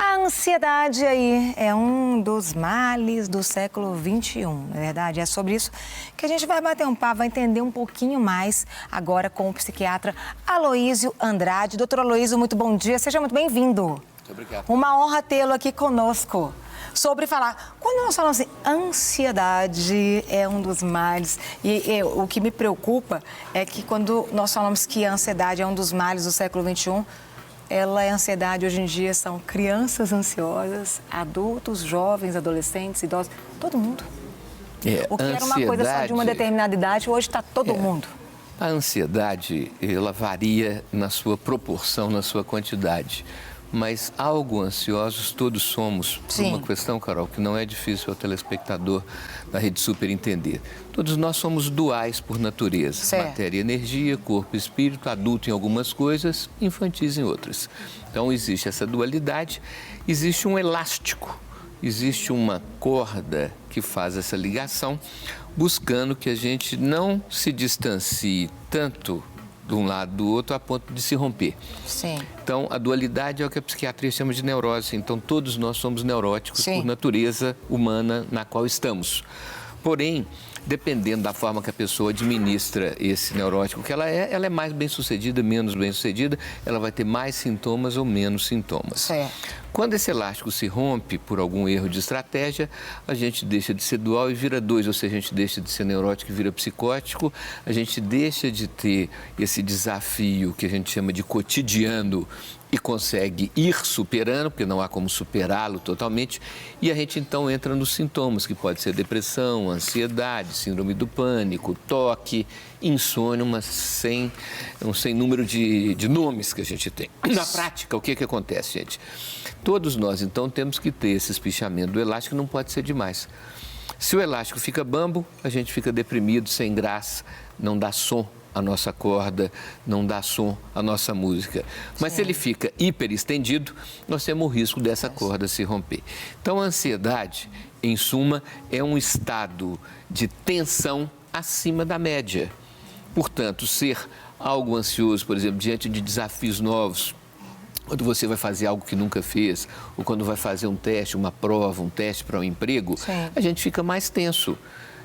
A ansiedade aí é um dos males do século XXI, não é verdade? É sobre isso que a gente vai bater um papo, vai entender um pouquinho mais agora com o psiquiatra Aloísio Andrade. Doutor Aloísio, muito bom dia, seja muito bem-vindo. Muito obrigado. Uma honra tê-lo aqui conosco. Sobre falar, quando nós falamos assim, ansiedade é um dos males, e o que me preocupa é que quando nós falamos que a ansiedade é um dos males do século XXI, ela é ansiedade hoje em dia, são crianças ansiosas, adultos, jovens, adolescentes, idosos, todo mundo. O que era uma coisa só de uma determinada idade, hoje está todo mundo. A ansiedade, ela varia na sua proporção, na sua quantidade. Mas algo ansiosos todos somos, por uma questão, Carol, que não é difícil ao telespectador da Rede Super entender. Todos nós somos duais por natureza. Certo. Matéria e energia, corpo e espírito, adulto em algumas coisas, infantis em outras. Então existe essa dualidade, existe um elástico, existe uma corda que faz essa ligação, buscando que a gente não se distancie tanto de um lado do outro a ponto de se romper. Sim. Então, a dualidade é o que a psiquiatria chama de neurose. Então, todos nós somos neuróticos por natureza humana na qual estamos. Porém, dependendo da forma que a pessoa administra esse neurótico que ela é mais bem-sucedida, menos bem-sucedida, ela vai ter mais sintomas ou menos sintomas. Certo. Quando esse elástico se rompe por algum erro de estratégia, a gente deixa de ser dual e vira dois, ou seja, a gente deixa de ser neurótico e vira psicótico, a gente deixa de ter esse desafio que a gente chama de cotidiano e consegue ir superando, porque não há como superá-lo totalmente, e a gente então entra nos sintomas, que pode ser depressão, ansiedade, síndrome do pânico, toque, insônia, um sem número de nomes que a gente tem. Na prática, o que acontece, gente? Todos nós, então, temos que ter esse espinchamento do elástico, não pode ser demais. Se o elástico fica bambo, a gente fica deprimido, sem graça, não dá som a nossa corda, não dá som a nossa música. Mas se ele fica hiper estendido, nós temos o risco dessa corda se romper. Então, a ansiedade, em suma, é um estado de tensão acima da média. Portanto, ser algo ansioso, por exemplo, diante de desafios novos, quando você vai fazer algo que nunca fez, ou quando vai fazer um teste, uma prova, um teste para um emprego, a gente fica mais tenso.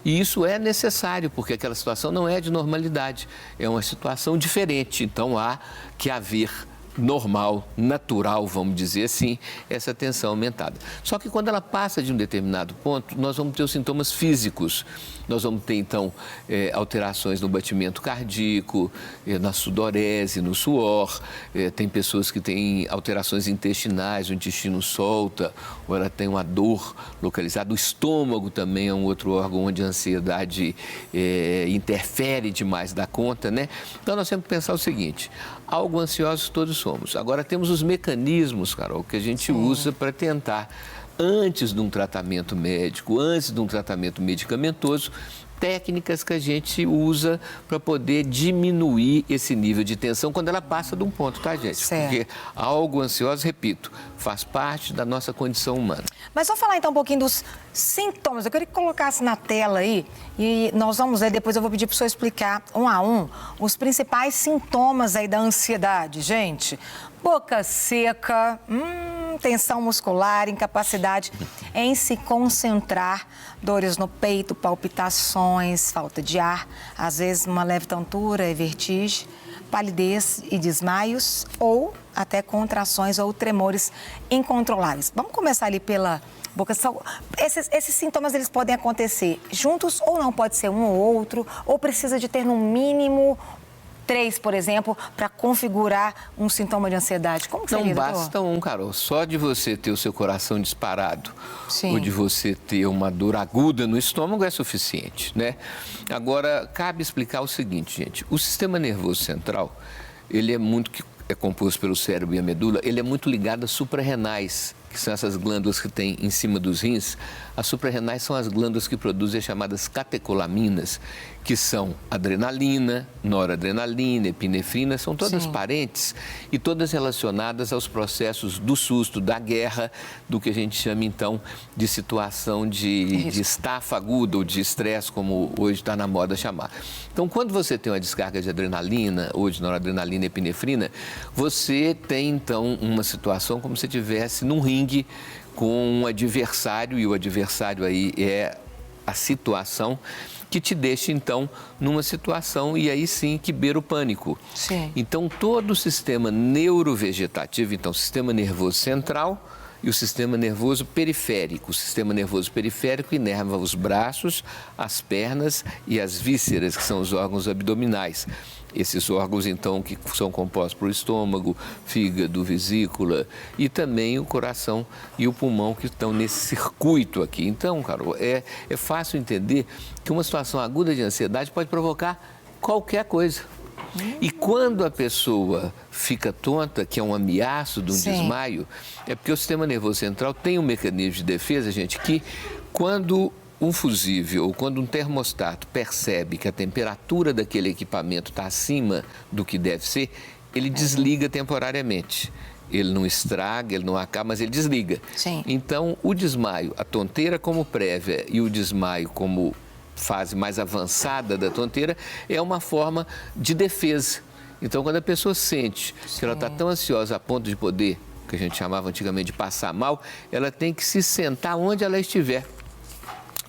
E isso é necessário, porque aquela situação não é de normalidade, é uma situação diferente. Então, há que haver normal, natural, vamos dizer assim, essa tensão aumentada. Só que quando ela passa de um determinado ponto, nós vamos ter os sintomas físicos. Nós vamos ter, então, alterações no batimento cardíaco, na sudorese, no suor. Tem pessoas que têm alterações intestinais, o intestino solta, ou ela tem uma dor localizada. O estômago também é um outro órgão onde a ansiedade interfere demais da conta, né? Então, nós temos que pensar o seguinte, algo ansiosos todos somos. Agora, temos os mecanismos, Carol, que a gente usa para tentar, antes de um tratamento médico, antes de um tratamento medicamentoso, técnicas que a gente usa para poder diminuir esse nível de tensão quando ela passa de um ponto, tá, gente? Porque algo ansioso, repito, faz parte da nossa condição humana. Mas vamos falar então um pouquinho dos sintomas. Eu queria que colocasse na tela aí e nós vamos ver, depois eu vou pedir para o senhor explicar um a um os principais sintomas aí da ansiedade, gente. Boca seca, tensão muscular, incapacidade em se concentrar, dores no peito, palpitações, falta de ar, às vezes uma leve tontura e vertigem, palidez e desmaios ou até contrações ou tremores incontroláveis. Vamos começar ali pela boca. Esses sintomas eles podem acontecer juntos ou não, pode ser um ou outro, ou precisa de ter no mínimo 3, por exemplo, para configurar um sintoma de ansiedade? Como que seria, doutor? Não basta um, Carol. Só de você ter o seu coração disparado ou de você ter uma dor aguda no estômago é suficiente, né? Agora, cabe explicar o seguinte, gente. O sistema nervoso central, ele é composto pelo cérebro e a medula, ele é muito ligado às suprarrenais, que são essas glândulas que tem em cima dos rins. As suprarrenais são as glândulas que produzem as chamadas catecolaminas, que são adrenalina, noradrenalina, epinefrina, são todas parentes e todas relacionadas aos processos do susto, da guerra, do que a gente chama então de situação de estafa aguda ou de estresse, como hoje está na moda chamar. Então, quando você tem uma descarga de adrenalina ou de noradrenalina e epinefrina, você tem então uma situação como se estivesse num rim ringue com um adversário, e o adversário aí é a situação que te deixa, então, numa situação, e aí sim, que beira o pânico. Sim. Então, todo o sistema neurovegetativo, então, o sistema nervoso central e o sistema nervoso periférico. O sistema nervoso periférico inerva os braços, as pernas e as vísceras, que são os órgãos abdominais. Esses órgãos, então, que são compostos por estômago, fígado, vesícula e também o coração e o pulmão, que estão nesse circuito aqui. Então, Carol, é fácil entender que uma situação aguda de ansiedade pode provocar qualquer coisa. E quando a pessoa fica tonta, que é um ameaço de um desmaio, é porque o sistema nervoso central tem um mecanismo de defesa, gente, que quando um fusível ou quando um termostato percebe que a temperatura daquele equipamento está acima do que deve ser, ele desliga temporariamente. Ele não estraga, ele não acaba, mas ele desliga. Sim. Então, o desmaio, a tonteira como prévia e o desmaio como fase mais avançada da tonteira, é uma forma de defesa. Então, quando a pessoa sente que ela está tão ansiosa a ponto de poder, que a gente chamava antigamente de passar mal, ela tem que se sentar onde ela estiver.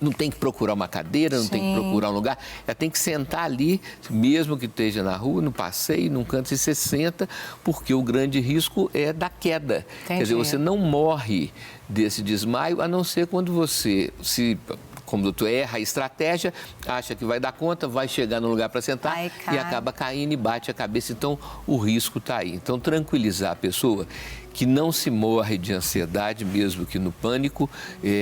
Não tem que procurar uma cadeira, não tem que procurar um lugar. Ela tem que sentar ali, mesmo que esteja na rua, no passeio, num canto, e você senta, porque o grande risco é da queda. Entendi. Quer dizer, você não morre desse desmaio, a não ser quando você como o doutor erra a estratégia, acha que vai dar conta, vai chegar no lugar para sentar e acaba caindo e bate a cabeça. Então, o risco está aí. Então, tranquilizar a pessoa que não se morre de ansiedade, mesmo que no pânico.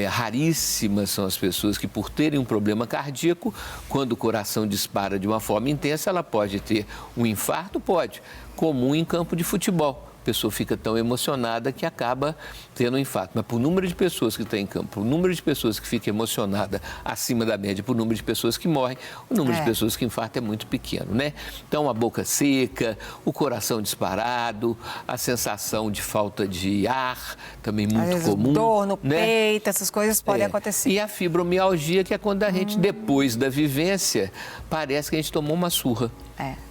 Raríssimas são as pessoas que, por terem um problema cardíaco, quando o coração dispara de uma forma intensa, ela pode ter um infarto, pode, comum em campo de futebol. A pessoa fica tão emocionada que acaba tendo um infarto. Mas por número de pessoas que estão em campo, por número de pessoas que ficam emocionadas acima da média, por número de pessoas que morrem, o número de pessoas que infartam é muito pequeno, né? Então, a boca seca, o coração disparado, a sensação de falta de ar, também muito comum. Dor no né? peito, essas coisas podem acontecer. E a fibromialgia, que é quando a gente, depois da vivência, parece que a gente tomou uma surra.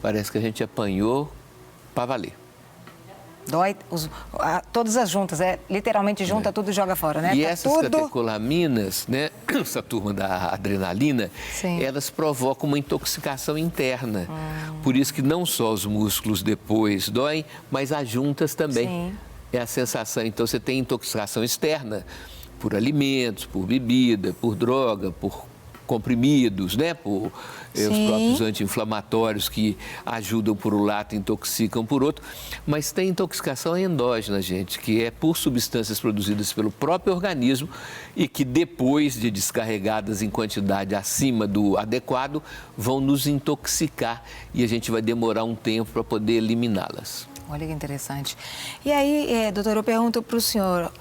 Parece que a gente apanhou para valer. Dói todas as juntas, literalmente junta tudo e joga fora, né? E tá essas catecolaminas, né, essa turma da adrenalina, elas provocam uma intoxicação interna. Por isso que não só os músculos depois doem, mas as juntas também. É a sensação. Então, você tem intoxicação externa por alimentos, por bebida, por droga, por comprimidos, né? Por os próprios anti-inflamatórios que ajudam por um lado, intoxicam por outro. Mas tem intoxicação endógena, gente, que é por substâncias produzidas pelo próprio organismo e que depois de descarregadas em quantidade acima do adequado, vão nos intoxicar e a gente vai demorar um tempo para poder eliminá-las. Olha que interessante. E aí, doutor, eu pergunto para o senhor,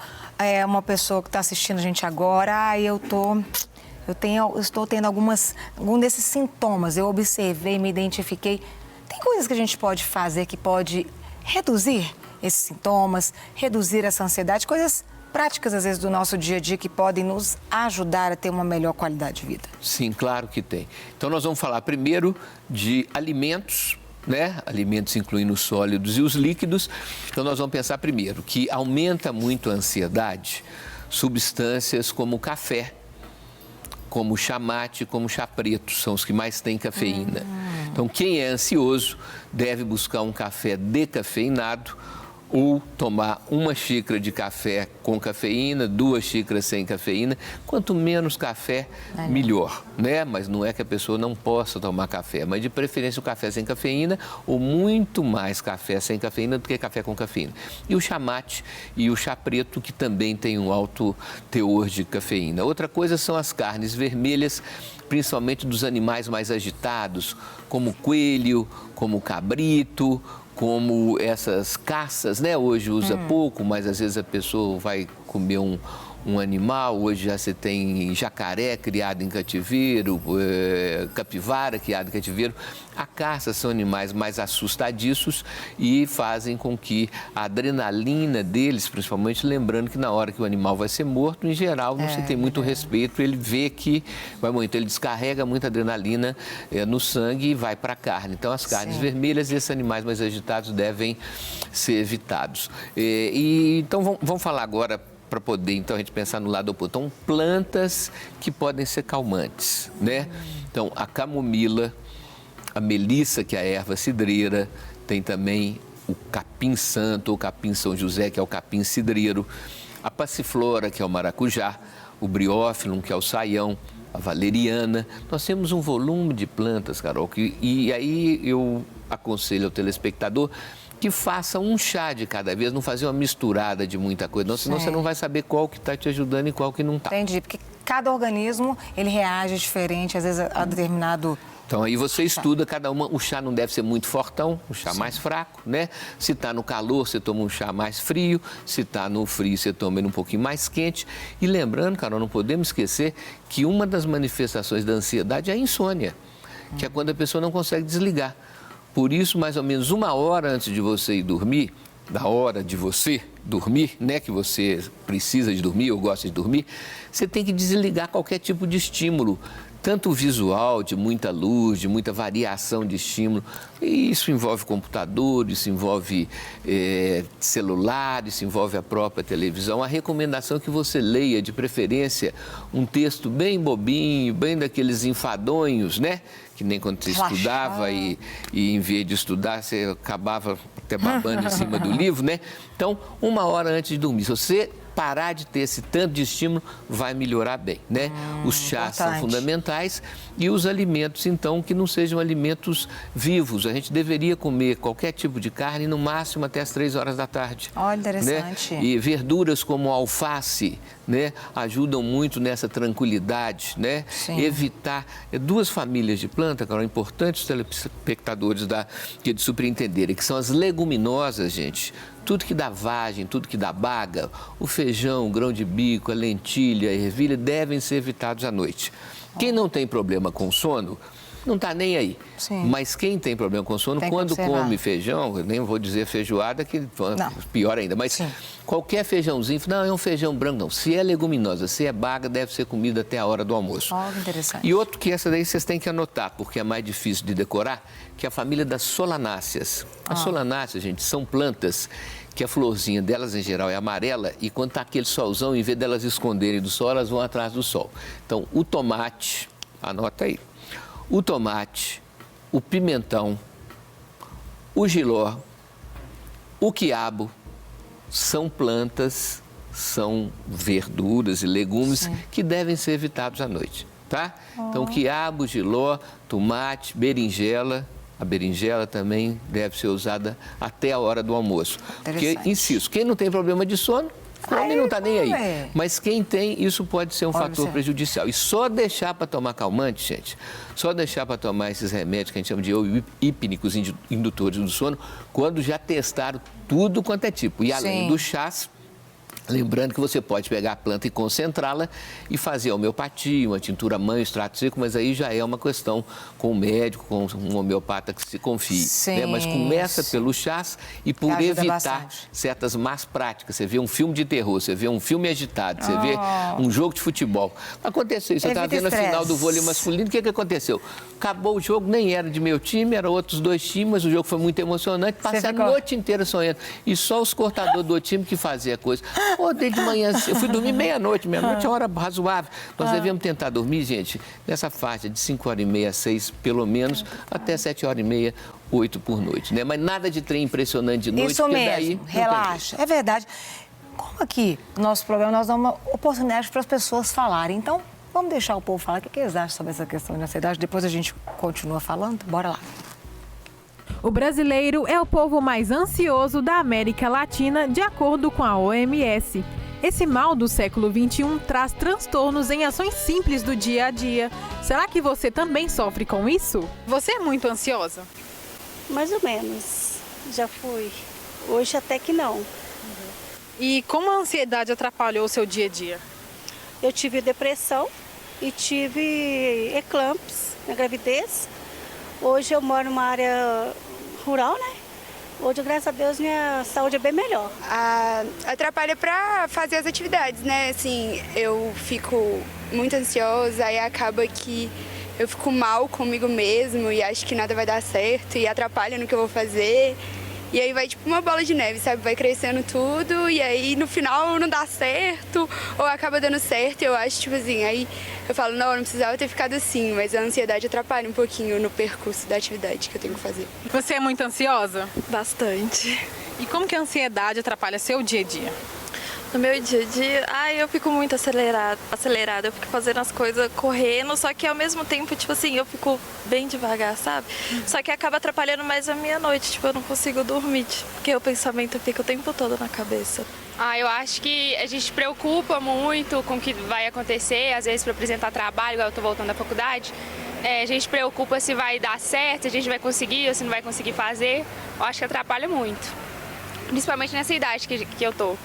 uma pessoa que está assistindo a gente agora, eu estou tendo algum desses sintomas, eu observei, me identifiquei. Tem coisas que a gente pode fazer que pode reduzir esses sintomas, reduzir essa ansiedade, coisas práticas, às vezes, do nosso dia a dia que podem nos ajudar a ter uma melhor qualidade de vida? Sim, claro que tem. Então, nós vamos falar primeiro de alimentos, né? Alimentos incluindo os sólidos e os líquidos. Então, nós vamos pensar primeiro que aumenta muito a ansiedade substâncias como o café, como o chá mate, como o chá preto, são os que mais têm cafeína. Então, quem é ansioso deve buscar um café decafeinado ou tomar uma xícara de café com cafeína, 2 xícaras sem cafeína. Quanto menos café, melhor, né? Mas não é que a pessoa não possa tomar café, mas de preferência o café sem cafeína ou muito mais café sem cafeína do que café com cafeína. E o chá mate e o chá preto, que também tem um alto teor de cafeína. Outra coisa são as carnes vermelhas, principalmente dos animais mais agitados, como o coelho, como o cabrito, como essas caças, né? Hoje usa pouco, mas às vezes a pessoa vai comer um animal. Hoje já se tem jacaré criado em cativeiro, capivara criado em cativeiro. A caça são animais mais assustadiços e fazem com que a adrenalina deles, principalmente, lembrando que na hora que o animal vai ser morto, em geral, não se tem muito respeito, ele vê que vai morrer. Então, ele descarrega muita adrenalina no sangue e vai para a carne. Então, as carnes vermelhas e esses animais mais agitados devem ser evitados. Então, vamos falar agora para poder, então, a gente pensar no lado oposto. Então, plantas que podem ser calmantes, né? Então, a camomila, a melissa, que é a erva cidreira, tem também o capim-santo ou capim-São José, que é o capim-cidreiro, a passiflora, que é o maracujá, o briófilum, que é o saião, a valeriana. Nós temos um volume de plantas, Carol, e aí eu aconselho ao telespectador que faça um chá de cada vez, não fazer uma misturada de muita coisa, não, senão você não vai saber qual que está te ajudando e qual que não está. Entendi, porque cada organismo, ele reage diferente, às vezes, a determinado... Então, aí você estuda cada uma. O chá não deve ser muito fortão, o chá mais fraco, né? Se está no calor, você toma um chá mais frio. Se está no frio, você toma ele um pouquinho mais quente. E lembrando, Carol, não podemos esquecer que uma das manifestações da ansiedade é a insônia, que é quando a pessoa não consegue desligar. Por isso, mais ou menos 1 hora antes de você ir dormir, da hora de você dormir, né, que você precisa de dormir ou gosta de dormir, você tem que desligar qualquer tipo de estímulo, tanto visual, de muita luz, de muita variação de estímulo. E isso envolve computador, isso envolve celular, isso envolve a própria televisão. A recomendação é que você leia, de preferência, um texto bem bobinho, bem daqueles enfadonhos, né? Que nem quando você estudava e em vez de estudar, você acabava até babando em cima do livro, né? Então, 1 hora antes de dormir, se você parar de ter esse tanto de estímulo, vai melhorar bem, né? Os chás são fundamentais e os alimentos, então, que não sejam alimentos vivos. A gente deveria comer qualquer tipo de carne, no máximo até as 3 horas da tarde. Olha, interessante. Né? E verduras como alface, né, ajudam muito nessa tranquilidade, né? Sim. Evitar 2 famílias de planta, Carol, importantes os telespectadores de superentenderem, que são as leguminosas, gente. Tudo que dá vagem, tudo que dá baga, o feijão, o grão de bico, a lentilha, a ervilha, devem ser evitados à noite. Quem não tem problema com sono, não está nem aí. Sim. Mas quem tem problema com sono, quando come feijão, eu nem vou dizer feijoada, que pior ainda, mas qualquer feijãozinho, não, é um feijão branco, não. Se é leguminosa, se é baga, deve ser comida até a hora do almoço. Oh, interessante. E outro que essa daí vocês têm que anotar, porque é mais difícil de decorar, que é a família das solanáceas. As solanáceas, gente, são plantas que a florzinha delas, em geral, é amarela e quando está aquele solzão, em vez delas esconderem do sol, elas vão atrás do sol. Então, o tomate, anota aí, o tomate, o pimentão, o jiló, o quiabo, são plantas, são verduras e legumes que devem ser evitados à noite, tá? Então, quiabo, jiló, tomate, berinjela. A berinjela também deve ser usada até a hora do almoço. Porque, insisto, quem não tem problema de sono, come não está nem aí. Mas quem tem, isso pode ser um fator prejudicial. E só deixar para tomar calmante, gente, só deixar para tomar esses remédios que a gente chama de hipnícos indutores do sono, quando já testaram tudo quanto é tipo. E além dos chás, lembrando que você pode pegar a planta e concentrá-la e fazer a homeopatia, uma tintura mãe, extrato seco, mas aí já é uma questão com o médico, com um homeopata que se confie. Né? Mas começa pelos chás e por evitar certas más práticas. Você vê um filme de terror, você vê um filme agitado, você vê um jogo de futebol. Aconteceu isso, eu estava vendo a final do vôlei masculino, o que aconteceu? Acabou o jogo, nem era de meu time, eram outros 2 times, mas o jogo foi muito emocionante, passei a noite inteira sonhando. E só os cortadores do outro time que faziam a coisa. Desde de manhã, eu fui dormir meia-noite é hora razoável. Nós devemos tentar dormir, gente, nessa faixa de 5h30 a 6, pelo menos, até 7h30, 8 por noite, né? Mas nada de trem impressionante de noite. Isso mesmo, daí relaxa, é verdade. Como aqui, nosso programa, nós damos uma oportunidade para as pessoas falarem. Então, vamos deixar o povo falar o que eles acham sobre essa questão de ansiedade. Depois a gente continua falando. Bora lá. O brasileiro é o povo mais ansioso da América Latina, de acordo com a OMS. Esse mal do século XXI traz transtornos em ações simples do dia a dia. Será que você também sofre com isso? Você é muito ansiosa? Mais ou menos. Já fui. Hoje até que não. E como a ansiedade atrapalhou o seu dia a dia? Eu tive depressão e tive eclampsia na gravidez. Hoje eu moro numa área rural, né? Hoje, graças a Deus, minha saúde é bem melhor. Atrapalha para fazer as atividades, né? Assim, eu fico muito ansiosa e acaba que eu fico mal comigo mesmo e acho que nada vai dar certo e atrapalha no que eu vou fazer. E aí vai tipo uma bola de neve, sabe? Vai crescendo tudo e aí no final não dá certo ou acaba dando certo. Eu acho, tipo assim, aí eu falo, não precisava ter ficado assim, mas a ansiedade atrapalha um pouquinho no percurso da atividade que eu tenho que fazer. Você é muito ansiosa? Bastante. E como que a ansiedade atrapalha seu dia a dia? No meu dia a dia, eu fico muito acelerada, eu fico fazendo as coisas correndo, só que ao mesmo tempo, tipo assim, eu fico bem devagar, sabe? Só que acaba atrapalhando mais a minha noite, tipo, eu não consigo dormir, porque o pensamento fica o tempo todo na cabeça. Eu acho que a gente se preocupa muito com o que vai acontecer, às vezes para apresentar trabalho, igual eu estou voltando da faculdade, a gente se preocupa se vai dar certo, se a gente vai conseguir ou se não vai conseguir fazer. Eu acho que atrapalha muito, principalmente nessa idade que eu tô.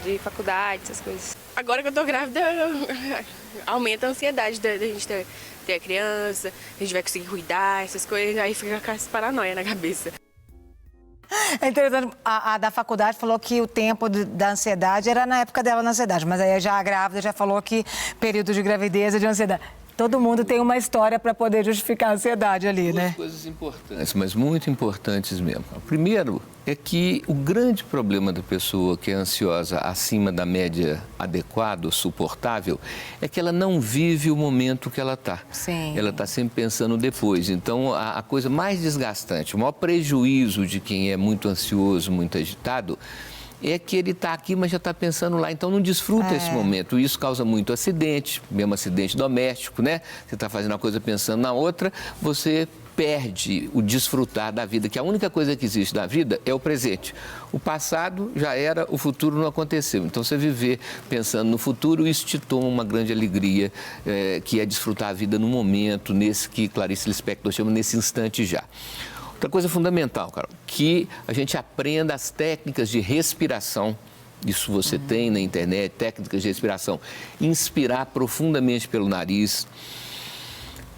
De faculdade, essas coisas. Agora que eu tô grávida, aumenta a ansiedade da gente ter a criança, a gente vai conseguir cuidar, essas coisas, aí fica com essa paranoia na cabeça. É interessante, a da faculdade falou que o tempo da ansiedade era na época dela na ansiedade, mas aí já a grávida já falou que período de gravidez é de ansiedade. Todo mundo tem uma história para poder justificar a ansiedade ali, né? Duas coisas importantes, mas muito importantes mesmo. O primeiro é que o grande problema da pessoa que é ansiosa acima da média adequada, suportável, é que ela não vive o momento que ela está. Sim. Ela está sempre pensando depois. Então, a coisa mais desgastante, o maior prejuízo de quem é muito ansioso, muito agitado, é que ele está aqui, mas já está pensando lá. Então, não desfruta esse momento. Isso causa muito acidente, mesmo acidente doméstico, né? Você está fazendo uma coisa pensando na outra, você perde o desfrutar da vida, que a única coisa que existe da vida é o presente. O passado já era, o futuro não aconteceu. Então, você viver pensando no futuro, isso te toma uma grande alegria, que é desfrutar a vida no momento, nesse que Clarice Lispector chama, nesse instante já. Outra coisa fundamental, Carol, que a gente aprenda as técnicas de respiração. Isso você tem na internet, técnicas de respiração. Inspirar profundamente pelo nariz,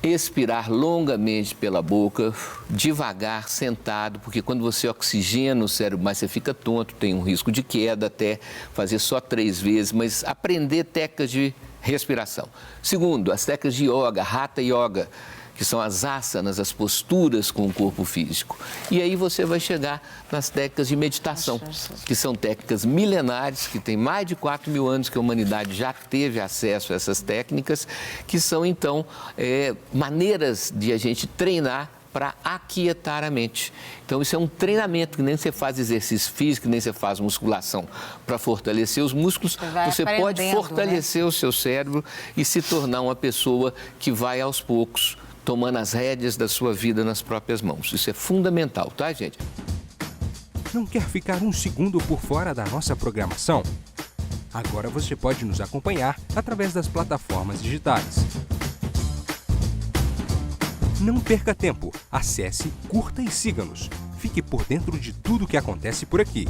expirar longamente pela boca, devagar, sentado, porque quando você oxigena o cérebro, mas você fica tonto, tem um risco de queda, até fazer só 3 vezes, mas aprender técnicas de respiração. Segundo, as técnicas de yoga, Hatha Yoga, que são as asanas, as posturas com o corpo físico. E aí você vai chegar nas técnicas de meditação, que são técnicas milenares, que tem mais de 4.000 anos que a humanidade já teve acesso a essas técnicas, que são, então, maneiras de a gente treinar para aquietar a mente. Então, isso é um treinamento, que nem você faz exercício físico, nem você faz musculação para fortalecer os músculos. Você pode fortalecer o seu cérebro e se tornar uma pessoa que vai aos poucos tomando as rédeas da sua vida nas próprias mãos. Isso é fundamental, tá, gente? Não quer ficar um segundo por fora da nossa programação? Agora você pode nos acompanhar através das plataformas digitais. Não perca tempo. Acesse, curta e siga-nos. Fique por dentro de tudo o que acontece por aqui.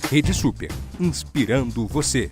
Rede Super, inspirando você.